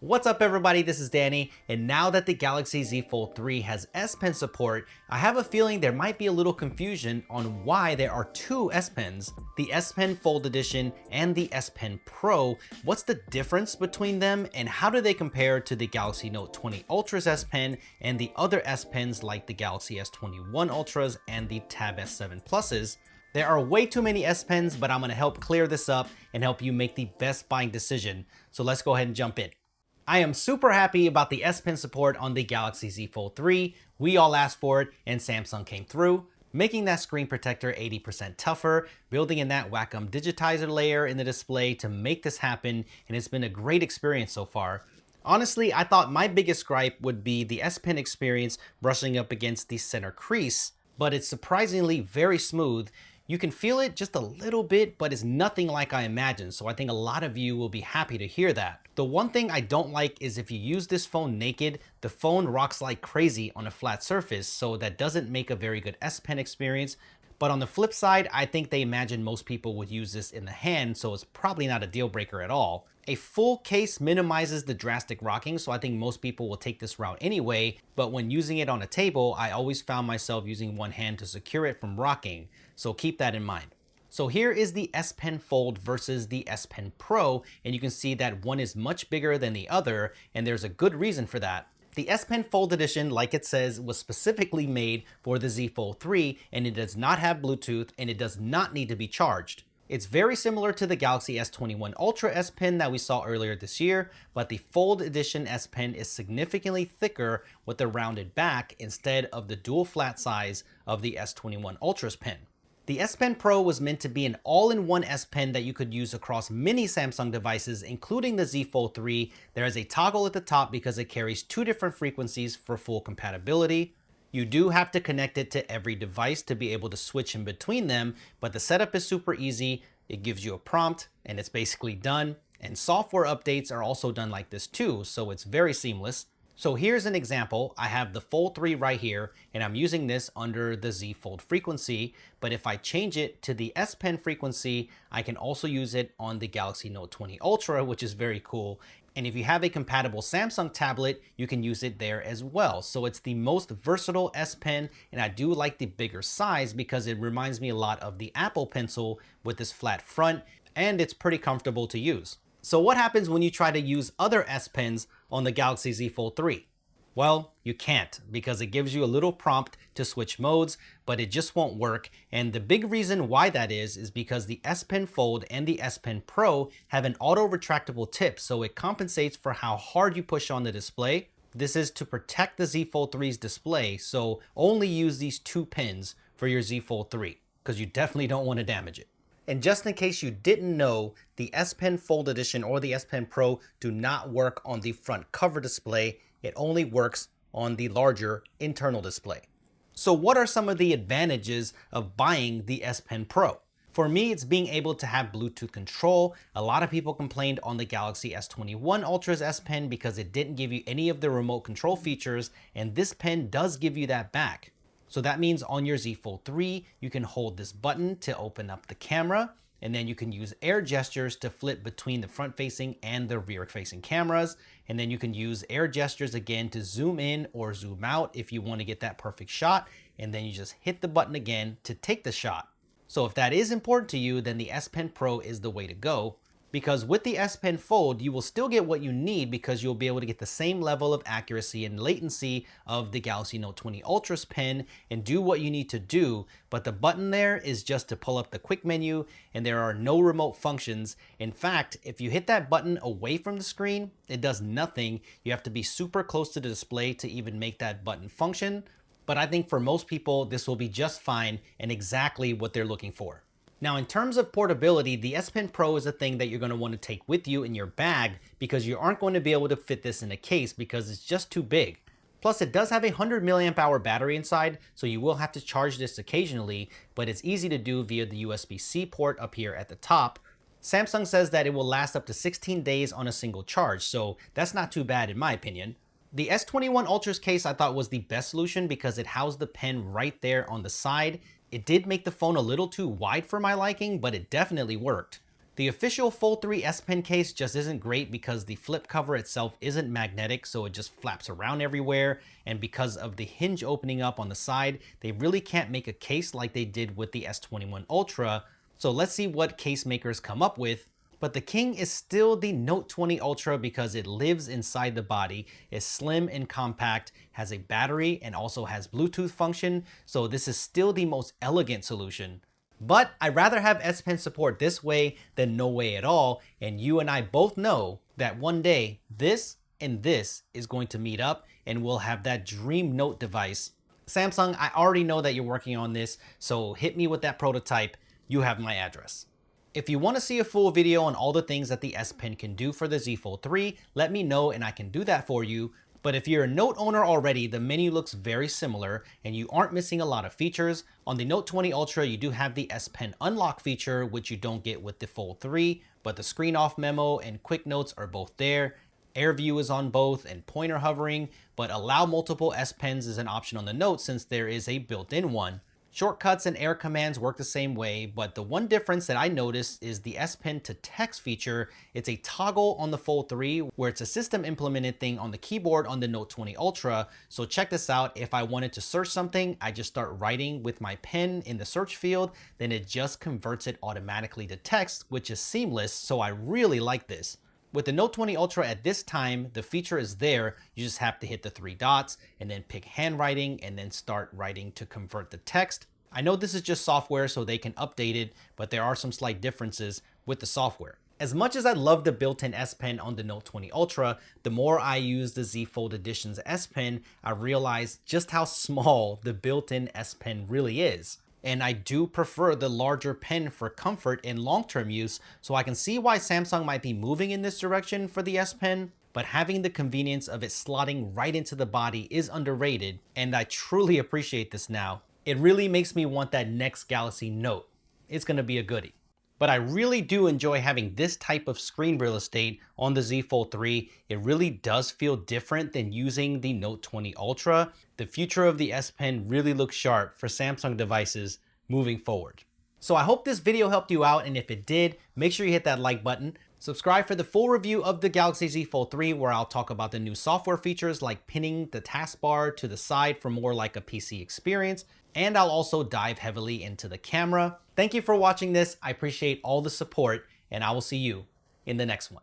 What's up everybody, this is Danny, and now that the Galaxy Z Fold 3 has S Pen support, I have a feeling there might be a little confusion on why there are two S Pens, the S Pen Fold Edition and the S Pen Pro. What's the difference between them and how do they compare to the Galaxy Note 20 Ultra's S Pen and the other S Pens like the Galaxy S21 Ultras and the Tab S7 Pluses? There are way too many S Pens, but I'm going to help clear this up and help you make the best buying decision. So let's go ahead and jump in. I am super happy about the S Pen support on the Galaxy Z Fold 3. We all asked for it and Samsung came through, making that screen protector 80% tougher, building in that Wacom digitizer layer in the display to make this happen, and it's been a great experience so far. Honestly, I thought my biggest gripe would be the S Pen experience brushing up against the center crease, but it's surprisingly very smooth. You can feel it just a little bit, but it's nothing like I imagined, so I think a lot of you will be happy to hear that. The one thing I don't like is if you use this phone naked, the phone rocks like crazy on a flat surface, so that doesn't make a very good S Pen experience. But on the flip side, I think they imagine most people would use this in the hand, so it's probably not a deal breaker at all. A full case minimizes the drastic rocking, so I think most people will take this route anyway, but when using it on a table, I always found myself using one hand to secure it from rocking, so keep that in mind. So here is the S Pen Fold versus the S Pen Pro, and you can see that one is much bigger than the other, and there's a good reason for that. The S Pen Fold Edition, like it says, was specifically made for the Z Fold 3, and it does not have Bluetooth, and it does not need to be charged. It's very similar to the Galaxy S21 Ultra S Pen that we saw earlier this year, but the Fold Edition S Pen is significantly thicker with a rounded back instead of the dual flat size of the S21 Ultra's pen. The S Pen Pro was meant to be an all-in-one S Pen that you could use across many Samsung devices, including the Z Fold 3. There is a toggle at the top because it carries two different frequencies for full compatibility. You do have to connect it to every device to be able to switch in between them, but the setup is super easy. It gives you a prompt and it's basically done. And software updates are also done like this too, so it's very seamless. So here's an example. I have the Fold 3 right here, and I'm using this under the Z Fold frequency, but if I change it to the S Pen frequency, I can also use it on the Galaxy Note 20 Ultra, which is very cool. And if you have a compatible Samsung tablet, you can use it there as well. So it's the most versatile S Pen, and I do like the bigger size because it reminds me a lot of the Apple Pencil with this flat front, and it's pretty comfortable to use. So what happens when you try to use other S Pens on the Galaxy Z Fold 3? Well, you can't because it gives you a little prompt to switch modes, but it just won't work. And the big reason why that is because the S Pen Fold and the S Pen Pro have an auto retractable tip, so it compensates for how hard you push on the display. This is to protect the Z Fold 3's display, so only use these two pins for your Z Fold 3 because you definitely don't want to damage it. And just in case you didn't know, the S Pen Fold Edition or the S Pen Pro do not work on the front cover display. It only works on the larger internal display. So what are some of the advantages of buying the S Pen Pro? For me, it's being able to have Bluetooth control. A lot of people complained on the Galaxy S21 Ultra's S Pen because it didn't give you any of the remote control features, and this pen does give you that back. So that means on your Z Fold 3, you can hold this button to open up the camera, and then you can use air gestures to flip between the front-facing and the rear-facing cameras, and then you can use air gestures again to zoom in or zoom out if you want to get that perfect shot, and then you just hit the button again to take the shot. So if that is important to you, then the S Pen Pro is the way to go. Because with the S Pen Fold, you will still get what you need because you'll be able to get the same level of accuracy and latency of the Galaxy Note 20 Ultra's pen and do what you need to do, but the button there is just to pull up the quick menu and there are no remote functions. In fact, if you hit that button away from the screen, it does nothing. You have to be super close to the display to even make that button function, but I think for most people, this will be just fine and exactly what they're looking for. Now, in terms of portability, the S Pen Pro is a thing that you're going to want to take with you in your bag because you aren't going to be able to fit this in a case because it's just too big. Plus, it does have a 100 milliamp hour battery inside, so you will have to charge this occasionally, but it's easy to do via the USB-C port up here at the top. Samsung says that it will last up to 16 days on a single charge, so that's not too bad in my opinion. The S21 Ultra's case I thought was the best solution because it housed the pen right there on the side. It did make the phone a little too wide for my liking, but it definitely worked. The official Fold 3 S Pen case just isn't great because the flip cover itself isn't magnetic, so it just flaps around everywhere, and because of the hinge opening up on the side, they really can't make a case like they did with the S21 Ultra. So let's see what case makers come up with. But the king is still the Note 20 Ultra because it lives inside the body, is slim and compact, has a battery, and also has Bluetooth function, so this is still the most elegant solution. But I'd rather have S Pen support this way than no way at all, and you and I both know that one day this and this is going to meet up and we'll have that dream Note device. Samsung, I already know that you're working on this, so hit me with that prototype. You have my address. If you want to see a full video on all the things that the S Pen can do for the Z Fold 3, let me know and I can do that for you. But if you're a Note owner already, the menu looks very similar and you aren't missing a lot of features. On the Note 20 Ultra, you do have the S Pen unlock feature, which you don't get with the Fold 3, but the screen off memo and quick notes are both there. Air view is on both and pointer hovering, but allow multiple S Pens is an option on the Note since there is a built-in one. Shortcuts and air commands work the same way, but the one difference that I noticed is the S Pen to text feature. It's a toggle on the Fold 3 where it's a system implemented thing on the keyboard on the Note 20 Ultra. So check this out. If I wanted to search something, I just start writing with my pen in the search field, then it just converts it automatically to text, which is seamless. So I really like this. With the Note 20 Ultra at this time, the feature is there. You just have to hit the 3 dots and then pick handwriting and then start writing to convert the text. I know this is just software so they can update it, but there are some slight differences with the software. As much as I love the built-in S Pen on the Note 20 Ultra, the more I use the Z Fold Edition's S Pen, I realize just how small the built-in S Pen really is. And I do prefer the larger pen for comfort and long-term use, so I can see why Samsung might be moving in this direction for the S Pen, but having the convenience of it slotting right into the body is underrated, and I truly appreciate this now. It really makes me want that next Galaxy Note. It's gonna be a goodie. But I really do enjoy having this type of screen real estate on the Z Fold 3. It really does feel different than using the Note 20 Ultra. The future of the S Pen really looks sharp for Samsung devices moving forward. So I hope this video helped you out, and if it did, make sure you hit that like button. Subscribe for the full review of the Galaxy Z Fold 3, where I'll talk about the new software features like pinning the taskbar to the side for more like a PC experience. And I'll also dive heavily into the camera. Thank you for watching this. I appreciate all the support, and I will see you in the next one.